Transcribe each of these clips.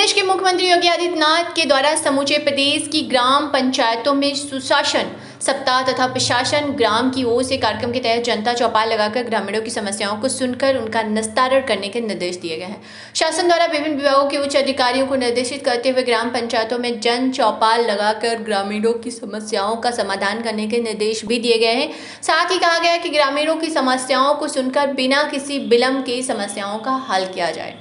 प्रदेश के मुख्यमंत्री योगी आदित्यनाथ के द्वारा समूचे प्रदेश की ग्राम पंचायतों में सुशासन सप्ताह तथा प्रशासन ग्राम की ओर से कार्यक्रम के तहत जनता चौपाल लगाकर ग्रामीणों की समस्याओं को सुनकर उनका निस्तारण करने के निर्देश दिए गए हैं। शासन द्वारा विभिन्न विभागों के उच्च अधिकारियों को निर्देशित करते हुए ग्राम पंचायतों में जन चौपाल लगाकर ग्रामीणों की समस्याओं का समाधान करने के निर्देश भी दिए गए हैं। साथ ही कहा गया है कि ग्रामीणों की समस्याओं को सुनकर बिना किसी विलंब के समस्याओं का हल किया जाए।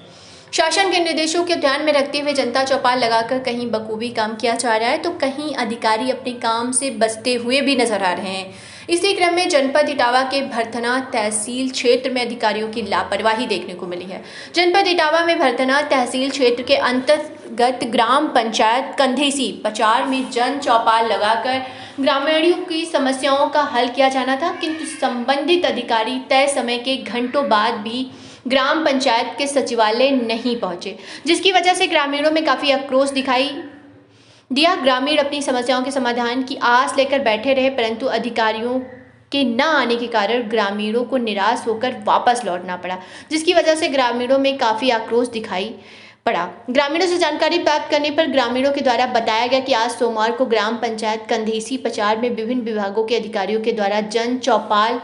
शासन के निर्देशों को ध्यान में रखते हुए जनता चौपाल लगाकर कहीं बखूबी काम किया जा रहा है तो कहीं अधिकारी अपने काम से बचते हुए भी नजर आ रहे हैं। इसी क्रम में जनपद इटावा के भरथना तहसील क्षेत्र में अधिकारियों की लापरवाही देखने को मिली है। जनपद इटावा में भरथना तहसील क्षेत्र के अंतर्गत ग्राम पंचायत कंधेसी पचार में जन चौपाल लगाकर ग्रामीणों की समस्याओं का हल किया जाना था, किंतु संबंधित अधिकारी तय समय के घंटों बाद भी ग्राम पंचायत के सचिवालय नहीं पहुंचे, जिसकी वजह से ग्रामीणों में काफ़ी आक्रोश दिखाई दिया। ग्रामीण अपनी समस्याओं के समाधान की आस लेकर बैठे रहे, परंतु अधिकारियों के न आने के कारण ग्रामीणों को निराश होकर वापस लौटना पड़ा, जिसकी वजह से ग्रामीणों में काफ़ी आक्रोश दिखाई पड़ा। ग्रामीणों से जानकारी प्राप्त करने पर ग्रामीणों के द्वारा बताया गया कि आज सोमवार को ग्राम पंचायत कंधेसी पचार में विभिन्न विभागों के अधिकारियों के द्वारा जन चौपाल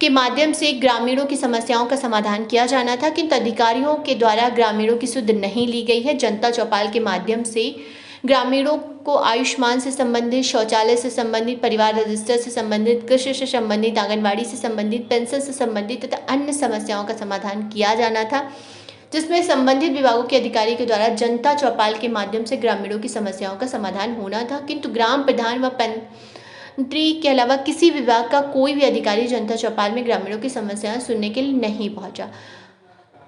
के माध्यम से ग्रामीणों की समस्याओं का समाधान किया जाना था, किंतु अधिकारियों के द्वारा ग्रामीणों की सुध नहीं ली गई है। जनता चौपाल के माध्यम से ग्रामीणों को आयुष्मान से संबंधित, शौचालय से संबंधित, परिवार रजिस्टर से संबंधित, कृषि से संबंधित, आंगनबाड़ी से संबंधित, पेंशन से संबंधित तथा अन्य समस्याओं का समाधान किया जाना था, जिसमें संबंधित विभागों के अधिकारी के द्वारा जनता चौपाल के माध्यम से ग्रामीणों की समस्याओं का समाधान होना था, किंतु ग्राम प्रधान व मंत्री के अलावा किसी विभाग का कोई भी अधिकारी जनता चौपाल में ग्रामीणों की समस्याएं सुनने के लिए नहीं पहुंचा।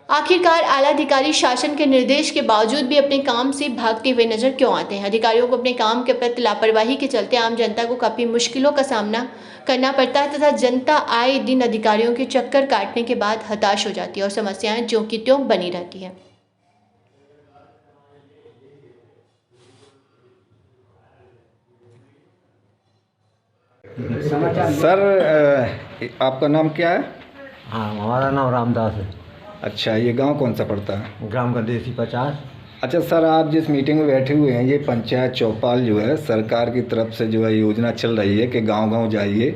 आखिरकार आला अधिकारी शासन के निर्देश के बावजूद भी अपने काम से भागते हुए नजर क्यों आते हैं? अधिकारियों को अपने काम के प्रति लापरवाही के चलते आम जनता को काफी मुश्किलों का सामना करना पड़ता है तथा जनता आए दिन अधिकारियों के चक्कर काटने के बाद हताश हो जाती है और समस्याएं ज्यों की त्यों बनी रहती है। सर, आपका नाम क्या है? हाँ, हमारा नाम रामदास है। अच्छा, ये गांव कौन सा पड़ता है? ग्राम कंधेसी 50। अच्छा सर, आप जिस मीटिंग में बैठे हुए हैं, ये पंचायत चौपाल जो है सरकार की तरफ से जो है योजना चल रही है कि गांव-गांव जाइए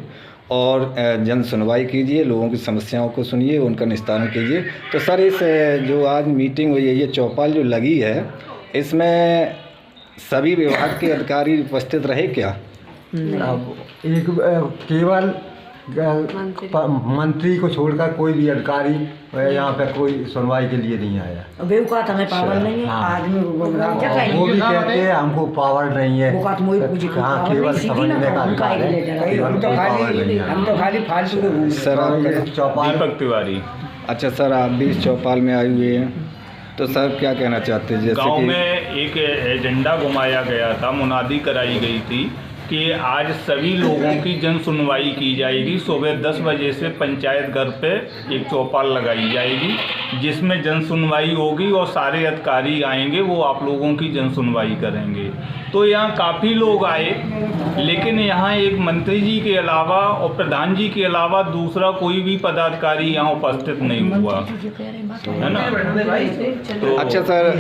और जन सुनवाई कीजिए, लोगों की समस्याओं को सुनिए, उनका निस्तारण कीजिए। तो सर, इस जो आज मीटिंग हुई है, ये चौपाल जो लगी है, इसमें सभी विभाग के अधिकारी उपस्थित रहे क्या? अब एक केवल मंत्री को छोड़कर कोई भी अधिकारी यहाँ पे कोई सुनवाई के लिए नहीं आया। पावर नहीं है। आदमी वो भी कहते हैं हमको पावर नहीं है। हाँ, केवल समझने का अधिकार है। हम तो खाली फालतू। सर, आपका चौपाल दीपक तिवारी। अच्छा सर, आप भी इस चौपाल में आए हुए हैं, तो सर क्या कहना चाहते हैं? जैसे गांव कि में एक एजेंडा घुमाया गया था, मुनादी कराई गई थी कि आज सभी लोगों की जन सुनवाई की जाएगी। सुबह 10 बजे से पंचायत घर पे एक चौपाल लगाई जाएगी, जिसमें जन सुनवाई होगी और सारे अधिकारी आएंगे, वो आप लोगों की जन सुनवाई करेंगे। तो यहाँ काफ़ी लोग आए, लेकिन यहाँ एक मंत्री जी के अलावा और प्रधान जी के अलावा दूसरा कोई भी पदाधिकारी यहाँ उपस्थित नहीं हुआ, है ना। तो अच्छा सर,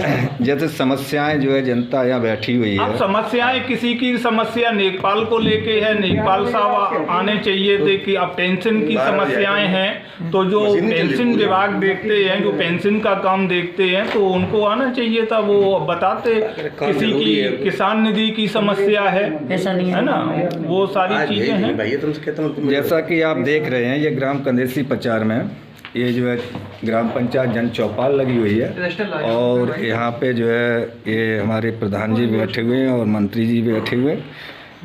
जैसे समस्याएं जो है जनता यहाँ बैठी हुई अब है, समस्याएं किसी की समस्या लेखपाल को लेके है, लेखपाल साहब आने चाहिए थे कि अब पेंशन की समस्याएं हैं तो जो पेंशन विभाग देखते हैं, जो पेंशन का काम देखते हैं, तो उनको आना चाहिए था, वो बताते। किसी की किसान निधि की समस्या है ना, वो सारी चीजें हैं। जैसा कि आप देख रहे हैं, ये ग्राम कंधेसी पचार में ये जो है ग्राम पंचायत जन चौपाल लगी हुई है और यहाँ पे जो है ये हमारे प्रधान जी बैठे हुए हैं और मंत्री जी बैठे हुए हैं,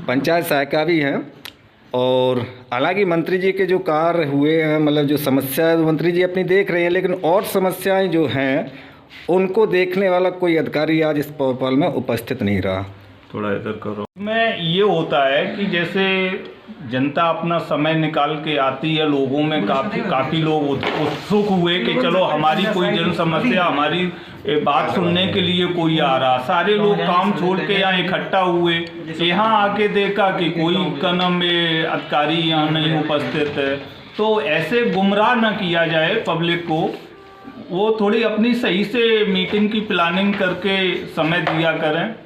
पंचायत सहायिका भी हैं। और हालांकि मंत्री जी के जो कार्य हुए हैं, मतलब जो समस्या है, मंत्री जी अपनी देख रहे हैं, लेकिन और समस्याएं जो हैं उनको देखने वाला कोई अधिकारी आज इस चौपाल में उपस्थित नहीं रहा। थोड़ा इधर करो। में ये होता है कि जैसे जनता अपना समय निकाल के आती है, लोगों में काफ़ी लोग उत्सुक हुए कि चलो हमारी कोई जन समस्या, हमारी बात सुनने के लिए कोई आ रहा। सारे लोग काम छोड़ के यहाँ इकट्ठा हुए, यहाँ आके देखा कि कोई कदम अधिकारी यहाँ नहीं उपस्थित है। तो ऐसे गुमराह न किया जाए पब्लिक को, वो थोड़ी अपनी सही से मीटिंग की प्लानिंग करके समय दिया करें।